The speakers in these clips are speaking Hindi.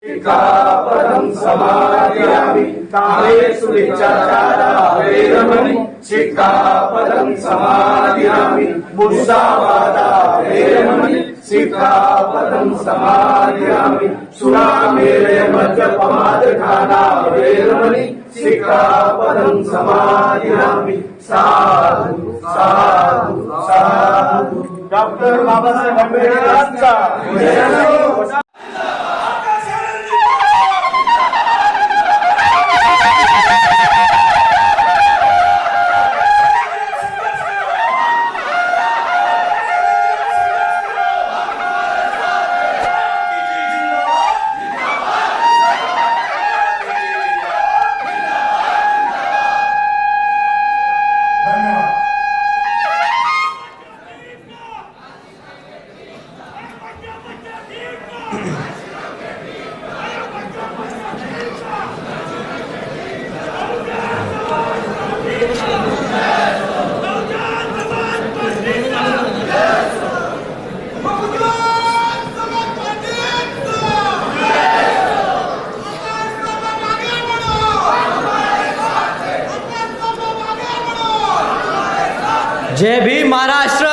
सिक्खापदं समादयामि कामेषु मिथ्याचारः वैरमणि सिक्खापदं समादयामि मुसावादः वैरमणि सिक्खापदं समादयामि सुरामेरय मद्यपमादघाना वैरमणि सिक्खापदं समादयामि। साधु साधु साधु। डॉक्टर बाबासाहेब आंबेडकरांचा जय भीम महाराष्ट्र।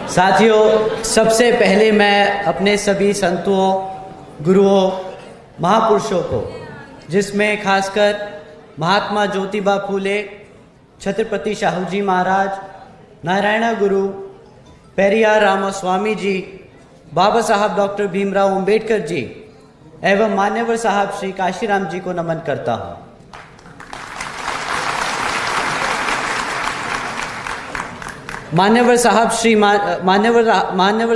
साथियों, सबसे पहले मैं अपने सभी संतों, गुरुओं, महापुरुषों को, जिसमें खासकर महात्मा ज्योतिबा फूले, छत्रपति शाहूजी महाराज, नारायण गुरु, पेरियार रामास्वामी जी, बाबा साहब डॉक्टर भीमराव अंबेडकर जी एवं मान्यवर साहब श्री काशीराम जी को नमन करता हूँ। मान्यवर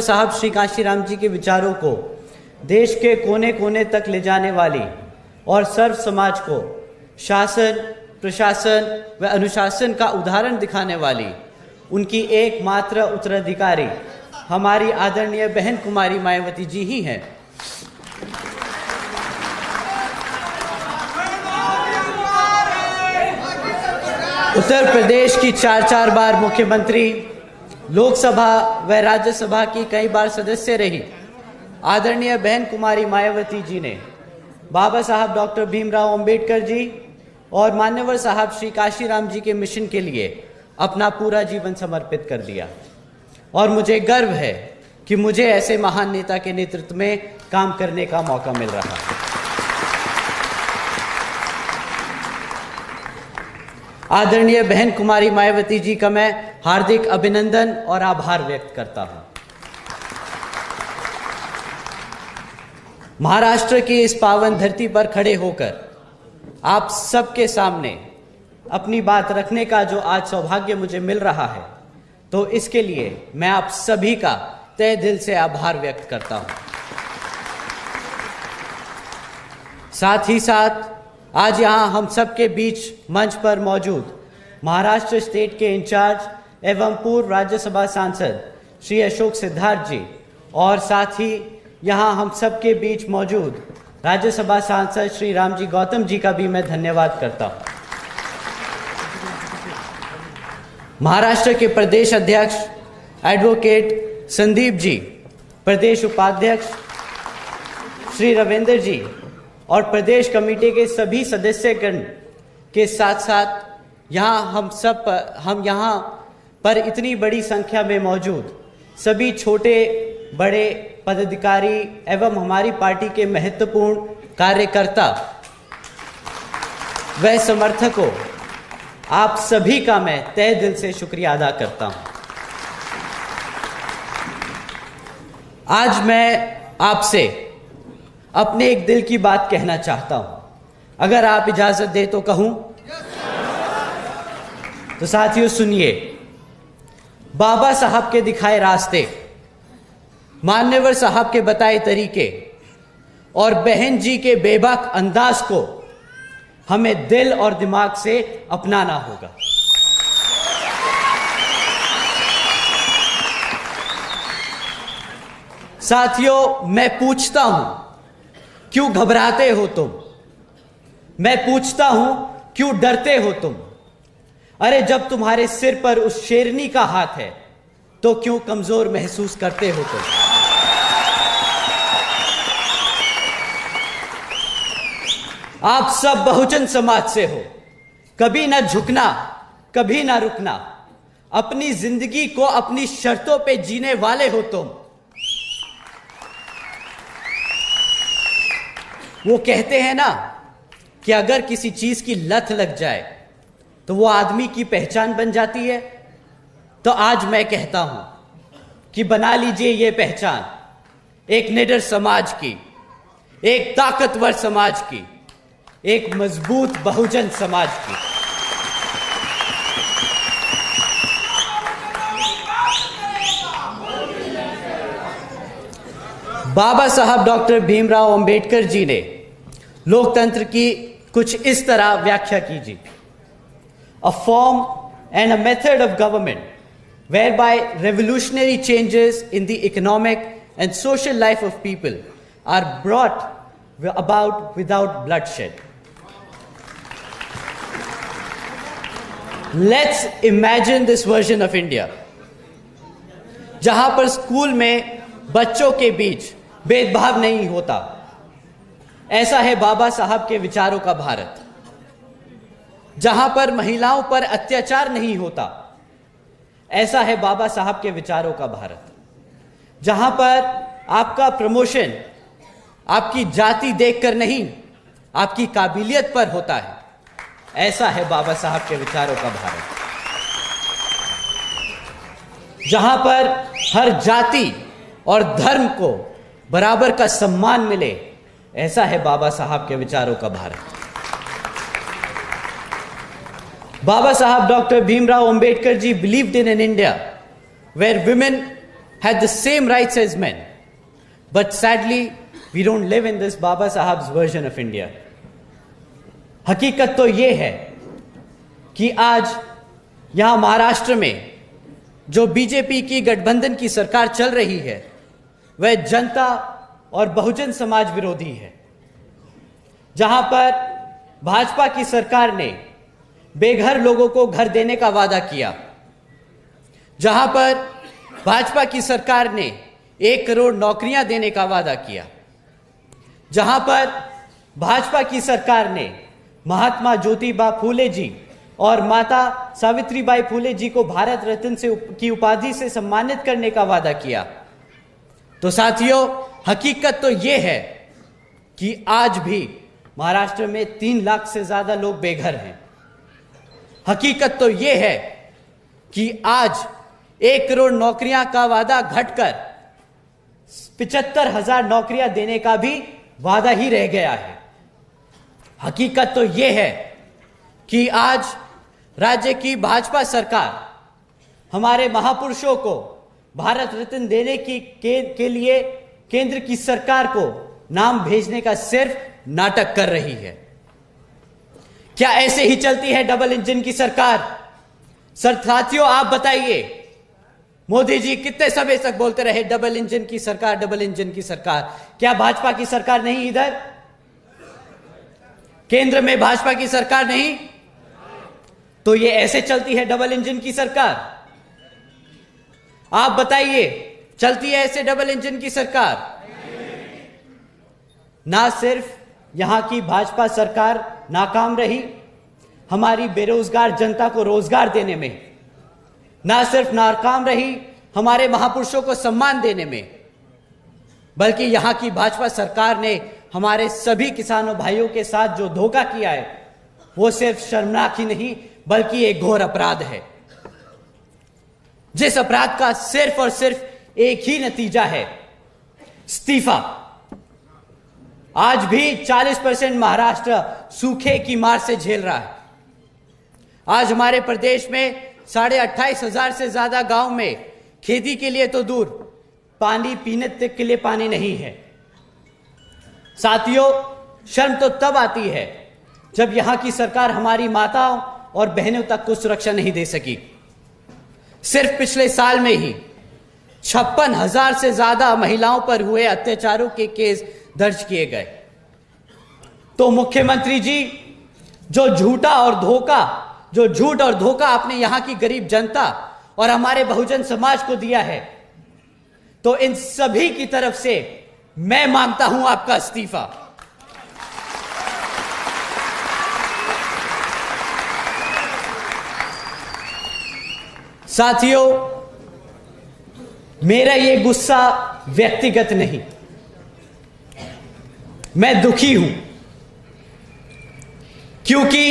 साहब श्री काशीराम जी के विचारों को देश के कोने कोने तक ले जाने वाली और सर्व समाज को शासन, प्रशासन व अनुशासन का उदाहरण दिखाने वाली उनकी एकमात्र उत्तराधिकारी हमारी आदरणीय बहन कुमारी मायावती जी ही हैं। उत्तर प्रदेश की चार बार मुख्यमंत्री, लोकसभा व राज्यसभा की कई बार सदस्य रही आदरणीय बहन कुमारी मायावती जी ने बाबा साहब डॉक्टर भीमराव अंबेडकर जी और मान्यवर साहब श्री काशीराम जी के मिशन के लिए अपना पूरा जीवन समर्पित कर दिया और मुझे गर्व है कि मुझे ऐसे महान नेता के नेतृत्व में काम करने का मौका मिल रहा है। आदरणीय बहन कुमारी मायावती जी का मैं हार्दिक अभिनंदन और आभार व्यक्त करता हूं। महाराष्ट्र की इस पावन धरती पर खड़े होकर आप सबके सामने अपनी बात रखने का जो आज सौभाग्य मुझे मिल रहा है, तो इसके लिए मैं आप सभी का तहे दिल से आभार व्यक्त करता हूं। साथ ही साथ आज यहाँ हम सबके बीच मंच पर मौजूद महाराष्ट्र स्टेट के इंचार्ज एवं पूर्व राज्यसभा सांसद श्री अशोक सिद्धार्थ जी और साथ ही यहाँ हम सबके बीच मौजूद राज्यसभा सांसद श्री रामजी गौतम जी का भी मैं धन्यवाद करता हूँ। महाराष्ट्र के प्रदेश अध्यक्ष एडवोकेट संदीप जी, प्रदेश उपाध्यक्ष श्री रविंद्र जी और प्रदेश कमेटी के सभी सदस्यगण के साथ साथ हम यहाँ पर इतनी बड़ी संख्या में मौजूद सभी छोटे बड़े पदाधिकारी एवं हमारी पार्टी के महत्वपूर्ण कार्यकर्ता व समर्थकों, आप सभी का मैं तहे दिल से शुक्रिया अदा करता हूं। आज मैं आपसे अपने एक दिल की बात कहना चाहता हूं। अगर आप इजाजत दे तो कहूं? तो साथियों सुनिए, बाबा साहब के दिखाए रास्ते, मान्यवर साहब के बताए तरीके और बहन जी के बेबाक अंदाज को हमें दिल और दिमाग से अपनाना होगा। साथियों, मैं पूछता हूं, क्यों घबराते हो तुम? मैं पूछता हूं, क्यों डरते हो तुम? अरे जब तुम्हारे सिर पर उस शेरनी का हाथ है तो क्यों कमजोर महसूस करते हो तुम? आप सब बहुजन समाज से हो, कभी ना झुकना, कभी ना रुकना, अपनी जिंदगी को अपनी शर्तों पे जीने वाले हो तुम। वो कहते हैं ना कि अगर किसी चीज की लत लग जाए तो वो आदमी की पहचान बन जाती है। तो आज मैं कहता हूं कि बना लीजिए ये पहचान एक निडर समाज की, एक ताकतवर समाज की, एक मजबूत बहुजन समाज की। बाबा साहब डॉक्टर भीमराव अंबेडकर जी ने लोकतंत्र की कुछ इस तरह व्याख्या कीजिए। A form and a method of government whereby revolutionary changes in the economic and social life of people are brought about without bloodshed. Let's imagine this version of India, जहां पर स्कूल में बच्चों के बीच भेदभाव नहीं होता। ऐसा है बाबा साहब के विचारों का भारत, जहां पर महिलाओं पर अत्याचार नहीं होता। ऐसा है बाबा साहब के विचारों का भारत, जहां पर आपका प्रमोशन आपकी जाति देखकर नहीं, आपकी काबिलियत पर होता है। ऐसा है बाबा साहब के विचारों का भारत, जहां पर हर जाति और धर्म को बराबर का सम्मान मिले। ऐसा है बाबा साहब के विचारों का Bharat. Baba Sahab Dr. Bhimrao Ambedkar ji believed in an India where women had the same rights as men. But sadly, we don't live in this Baba Sahab's version of India. हकीकत तो ये है कि आज यहाँ महाराष्ट्र में जो बीजेपी की गठबंधन की सरकार चल रही है वह जनता और बहुजन समाज विरोधी है। जहाँ पर भाजपा की सरकार ने बेघर लोगों को घर देने का वादा किया, जहां पर भाजपा की सरकार ने 1 करोड़ नौकरियां देने का वादा किया, जहां पर भाजपा की सरकार ने महात्मा ज्योतिबा फूले जी और माता सावित्रीबाई फूले जी को भारत रत्न की उपाधि से सम्मानित करने का वादा किया। तो साथियों, हकीकत तो यह है कि आज भी महाराष्ट्र में 3 लाख से ज्यादा लोग बेघर हैं। हकीकत तो यह है कि आज 1 करोड़ नौकरियां का वादा घटकर 75,000 नौकरियां देने का भी वादा ही रह गया है। हकीकत तो यह है कि आज राज्य की भाजपा सरकार हमारे महापुरुषों को भारत रत्न देने के लिए केंद्र की सरकार को नाम भेजने का सिर्फ नाटक कर रही है। क्या ऐसे ही चलती है डबल इंजन की सरकार? साथियों, आप बताइए, मोदी जी कितने समय तक बोलते रहे डबल इंजन की सरकार, डबल इंजन की सरकार? क्या भाजपा की सरकार नहीं? इधर केंद्र में भाजपा की सरकार नहीं? तो ये ऐसे चलती है डबल इंजन की सरकार? आप बताइए, चलती है ऐसे डबल इंजन की सरकार? ना सिर्फ यहां की भाजपा सरकार नाकाम रही हमारी बेरोजगार जनता को रोजगार देने में, ना सिर्फ नाकाम रही हमारे महापुरुषों को सम्मान देने में, बल्कि यहां की भाजपा सरकार ने हमारे सभी किसानों भाइयों के साथ जो धोखा किया है वो सिर्फ शर्मनाक ही नहीं बल्कि एक घोर अपराध है, जिस अपराध का सिर्फ और सिर्फ एक ही नतीजा है, इस्तीफा। आज भी 40% महाराष्ट्र सूखे की मार से झेल रहा है। आज हमारे प्रदेश में 28,500 से ज्यादा गांव में खेती के लिए तो दूर, पानी पीने तक के लिए पानी नहीं है। साथियों, शर्म तो तब आती है जब यहां की सरकार हमारी माताओं और बहनों तक को सुरक्षा नहीं दे सकी। सिर्फ पिछले साल में ही 56,000 से ज्यादा महिलाओं पर हुए अत्याचारों के केस दर्ज किए गए। तो मुख्यमंत्री जी, जो झूठ और धोखा आपने यहां की गरीब जनता और हमारे बहुजन समाज को दिया है, तो इन सभी की तरफ से मैं मांगता हूं आपका इस्तीफा। साथियों, मेरा यह गुस्सा व्यक्तिगत नहीं, मैं दुखी हूं क्योंकि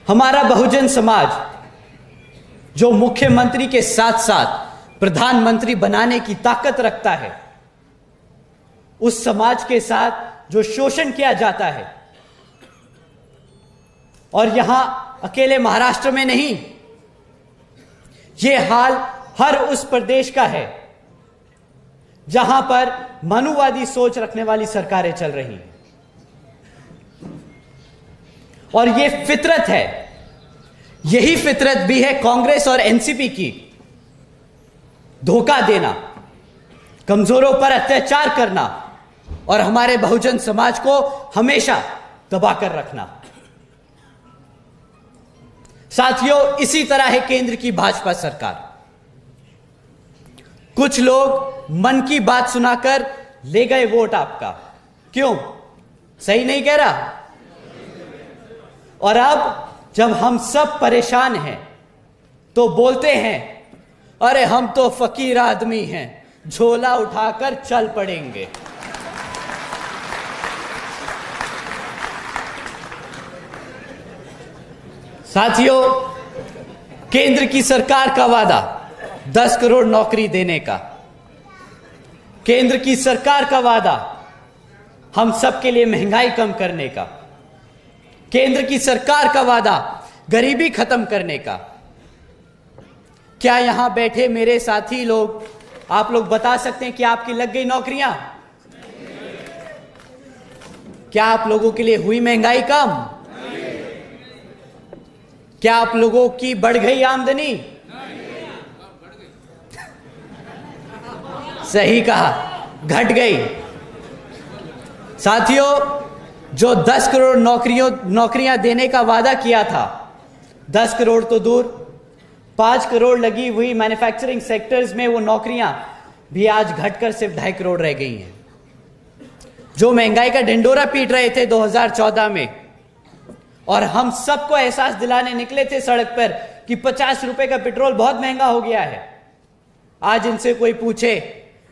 हमारा बहुजन समाज, जो मुख्यमंत्री के साथ साथ प्रधानमंत्री बनाने की ताकत रखता है, उस समाज के साथ जो शोषण किया जाता है, और यहां अकेले महाराष्ट्र में नहीं, यह हाल हर उस प्रदेश का है जहां पर मनुवादी सोच रखने वाली सरकारें चल रही हैं। और यह फितरत है, यही फितरत भी है कांग्रेस और एनसीपी की, धोखा देना, कमजोरों पर अत्याचार करना और हमारे बहुजन समाज को हमेशा दबाकर रखना। साथियों, इसी तरह है केंद्र की भाजपा सरकार। कुछ लोग मन की बात सुनाकर ले गए वोट आपका, क्यों? सही नहीं कह रहा? और अब जब हम सब परेशान हैं तो बोलते हैं, अरे हम तो फकीर आदमी हैं, झोला उठाकर चल पड़ेंगे। साथियों, केंद्र की सरकार का वादा 10 करोड़ नौकरी देने का, केंद्र की सरकार का वादा हम सबके लिए महंगाई कम करने का, केंद्र की सरकार का वादा गरीबी खत्म करने का। क्या यहां बैठे मेरे साथी लोग, आप लोग बता सकते हैं कि आपकी लग गई नौकरियां? क्या आप लोगों के लिए हुई महंगाई कम? क्या आप लोगों की बढ़ गई आमदनी? सही कहा, घट गई। साथियों, जो 10 करोड़ नौकरियां देने का वादा किया था, 10 करोड़ तो दूर, 5 करोड़ लगी हुई मैन्युफैक्चरिंग सेक्टर्स में वो नौकरियां भी आज घटकर सिर्फ 2.5 करोड़ रह गई हैं। जो महंगाई का ढिंडोरा पीट रहे थे 2014 में, और हम सबको एहसास दिलाने निकले थे सड़क पर कि 50 रुपए का पेट्रोल बहुत महंगा हो गया है, आज इनसे कोई पूछे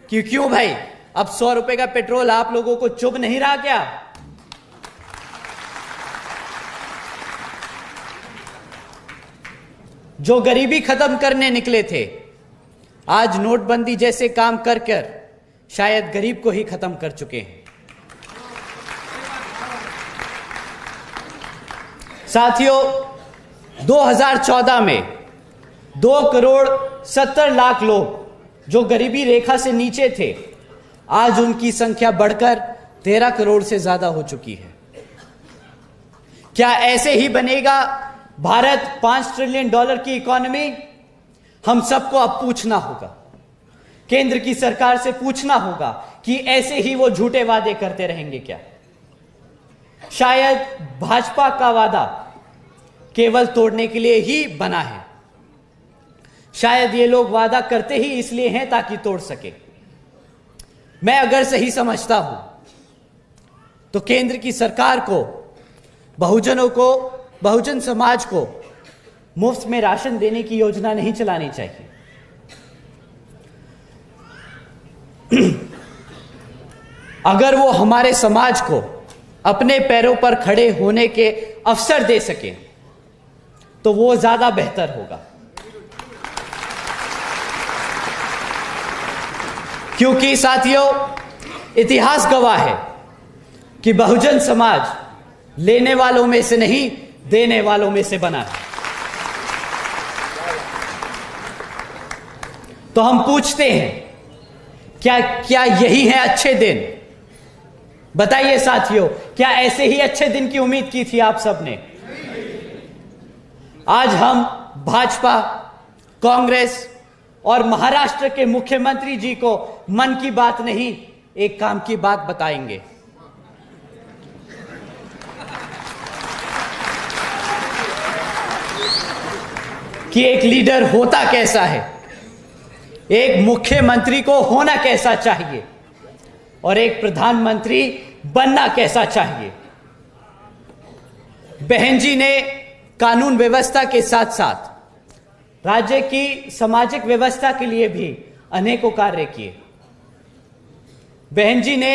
कि क्यों भाई, अब 100 रुपए का पेट्रोल आप लोगों को चुभ नहीं रहा क्या? जो गरीबी खत्म करने निकले थे, आज नोटबंदी जैसे काम कर कर शायद गरीब को ही खत्म कर चुके हैं। साथियों, 2014 में 2 करोड़ 70 लाख लोग जो गरीबी रेखा से नीचे थे, आज उनकी संख्या बढ़कर 13 करोड़ से ज्यादा हो चुकी है। क्या ऐसे ही बनेगा भारत? $5 ट्रिलियन की इकोनॉमी? हम सबको अब पूछना होगा, केंद्र की सरकार से पूछना होगा कि ऐसे ही वो झूठे वादे करते रहेंगे क्या? शायद भाजपा का वादा केवल तोड़ने के लिए ही बना है, शायद ये लोग वादा करते ही इसलिए हैं ताकि तोड़ सके। मैं अगर सही समझता हूं तो केंद्र की सरकार को, बहुजनों को, बहुजन समाज को मुफ्त में राशन देने की योजना नहीं चलानी चाहिए। अगर वो हमारे समाज को अपने पैरों पर खड़े होने के अवसर दे सके तो वो ज्यादा बेहतर होगा, क्योंकि साथियों, इतिहास गवाह है कि बहुजन समाज लेने वालों में से नहीं, देने वालों में से बना है। तो हम पूछते हैं, क्या यही है अच्छे दिन? बताइए साथियों, क्या ऐसे ही अच्छे दिन की उम्मीद की थी आप सबने? आज हम भाजपा, कांग्रेस और महाराष्ट्र के मुख्यमंत्री जी को मन की बात नहीं, एक काम की बात बताएंगे। कि एक लीडर होता कैसा है, एक मुख्यमंत्री को होना कैसा चाहिए और एक प्रधानमंत्री बनना कैसा चाहिए। बहन जी ने कानून व्यवस्था के साथ साथ राज्य की सामाजिक व्यवस्था के लिए भी अनेकों कार्य किए। बहन जी ने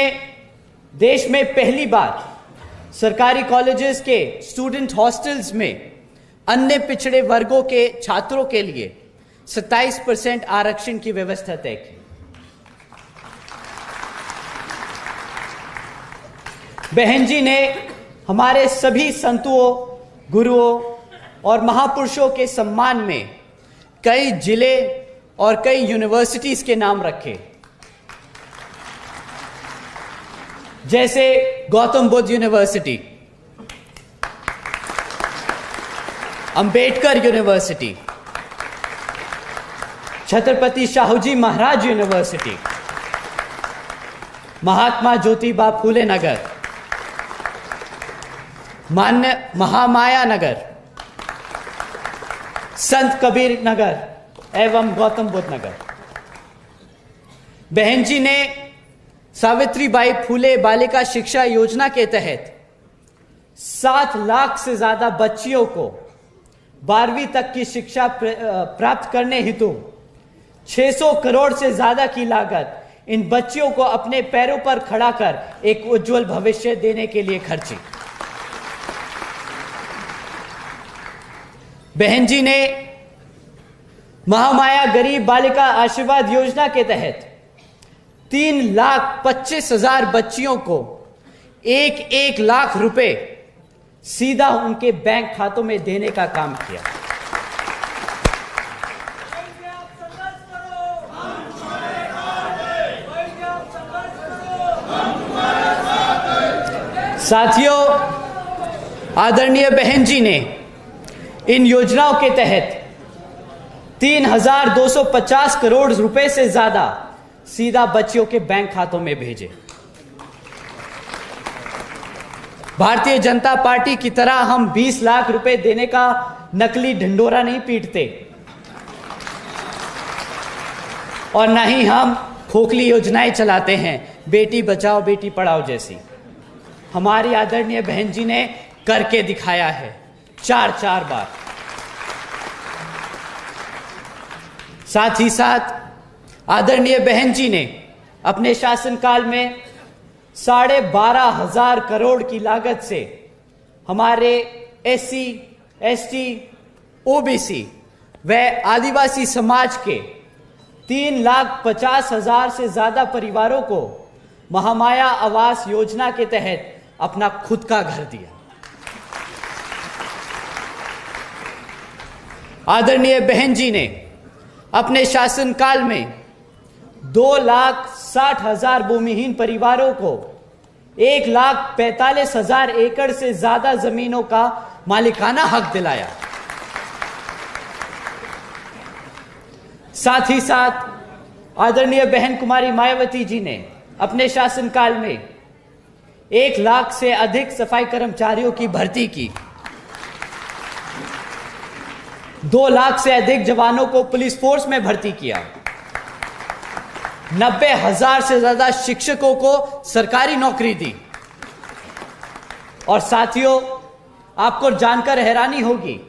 देश में पहली बार सरकारी कॉलेजेस के स्टूडेंट हॉस्टल्स में अन्य पिछड़े वर्गों के छात्रों के लिए 27% आरक्षण की व्यवस्था तय की। बहन जी ने हमारे सभी संतों, गुरुओं और महापुरुषों के सम्मान में कई जिले और कई यूनिवर्सिटीज के नाम रखे, जैसे Gautam Buddha university, Ambedkar university, Chhatrapati Shahuji Maharaj university, Mahatma Jyotiba Phule नगर, मान्य महामाया नगर, संत कबीर नगर एवं गौतम बुद्ध नगर। बहन जी ने सावित्रीबाई फूले बालिका शिक्षा योजना के तहत 7 लाख से ज्यादा बच्चियों को 12वीं तक की शिक्षा प्राप्त करने हेतु 600 करोड़ से ज्यादा की लागत इन बच्चियों को अपने पैरों पर खड़ा कर एक उज्जवल भविष्य देने के लिए खर्ची। बहन जी ने महामाया गरीब बालिका आशीर्वाद योजना के तहत 3,25,000 बच्चियों को 1-1 लाख रुपए सीधा उनके बैंक खातों में देने का काम किया। साथियों, आदरणीय बहन जी ने इन योजनाओं के तहत 3,250 करोड़ रुपए से ज्यादा सीधा बच्चियों के बैंक खातों में भेजे। भारतीय जनता पार्टी की तरह हम 20 लाख रुपए देने का नकली ढिंडोरा नहीं पीटते और न ही हम खोखली योजनाएं चलाते हैं, बेटी बचाओ बेटी पढ़ाओ जैसी। हमारी आदरणीय बहन जी ने करके दिखाया है 4 बार। साथ ही साथ आदरणीय बहन जी ने अपने शासनकाल में 12,500 करोड़ की लागत से हमारे SC, ST, OBC व आदिवासी समाज के 3,50,000 से ज्यादा परिवारों को महामाया आवास योजना के तहत अपना खुद का घर दिया। आदरणीय बहन जी ने अपने शासनकाल में 2,60,000 भूमिहीन परिवारों को 1,45,000 एकड़ से ज्यादा जमीनों का मालिकाना हक दिलाया। साथ ही साथ आदरणीय बहन कुमारी मायावती जी ने अपने शासनकाल में 1 लाख से अधिक सफाई कर्मचारियों की भर्ती की, 2 लाख से अधिक जवानों को पुलिस फोर्स में भर्ती किया, 90,000 से ज्यादा शिक्षकों को सरकारी नौकरी दी। और साथियों, आपको जानकर हैरानी होगी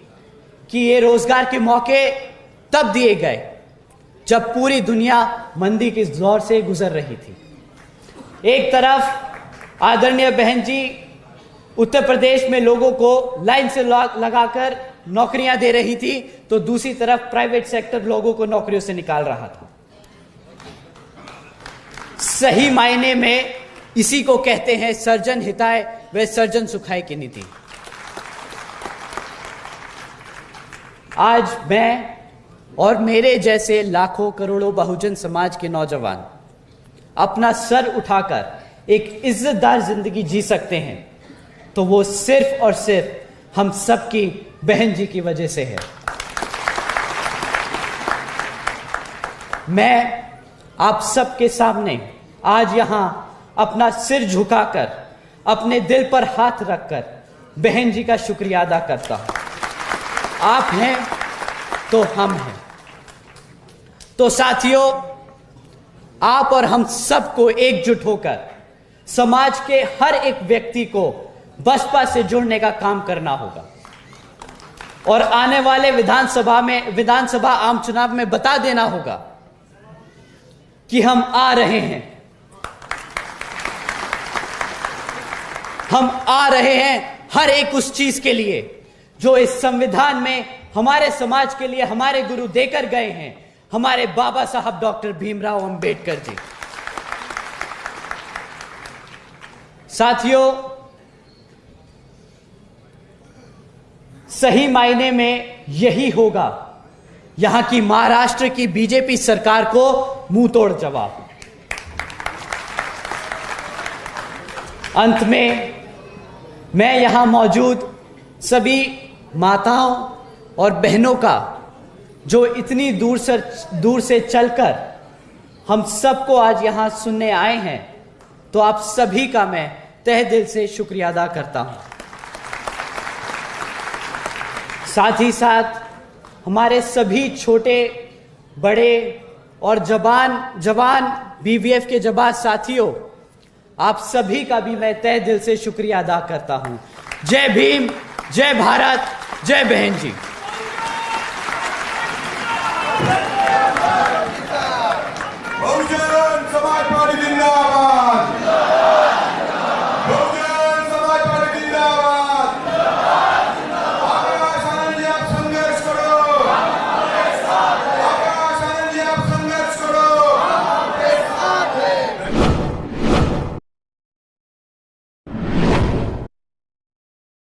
कि ये रोजगार के मौके तब दिए गए जब पूरी दुनिया मंदी के दौर से गुजर रही थी। एक तरफ आदरणीय बहन जी उत्तर प्रदेश में लोगों को लाइन से लगाकर नौकरियां दे रही थी, तो दूसरी तरफ प्राइवेट सेक्टर लोगों को नौकरियों से निकाल रहा था। सही मायने में इसी को कहते हैं सर्जन हिताय व सर्जन सुखाय की नीति। आज मैं और मेरे जैसे लाखों करोड़ों बहुजन समाज के नौजवान अपना सर उठाकर एक इज्जतदार जिंदगी जी सकते हैं, तो वो सिर्फ और सिर्फ हम सबकी बहन जी की वजह से है। मैं आप सबके सामने आज यहां अपना सिर झुकाकर, अपने दिल पर हाथ रखकर बहन जी का शुक्रिया अदा करता हूं। आप हैं तो हम हैं। तो साथियों, आप और हम सबको एकजुट होकर समाज के हर एक व्यक्ति को बसपा से जुड़ने का काम करना होगा और आने वाले विधानसभा आम चुनाव में बता देना होगा कि हम आ रहे हैं, हम आ रहे हैं हर एक उस चीज के लिए जो इस संविधान में हमारे समाज के लिए हमारे गुरु देकर गए हैं, हमारे बाबा साहब डॉक्टर भीमराव अंबेडकर जी। साथियों, सही मायने में यही होगा यहां की महाराष्ट्र की बीजेपी सरकार को मुंह तोड़ जवाब। अंत में मैं यहां मौजूद सभी माताओं और बहनों का जो इतनी दूर से चलकर हम सबको आज यहां सुनने आए हैं, तो आप सभी का मैं तहे दिल से शुक्रिया अदा करता हूं। साथ ही साथ हमारे सभी छोटे बड़े और जवान बीवीएफ के जवान साथियों, आप सभी का भी मैं तहे दिल से शुक्रिया अदा करता हूं। जय भीम, जय भारत, जय बहन जी।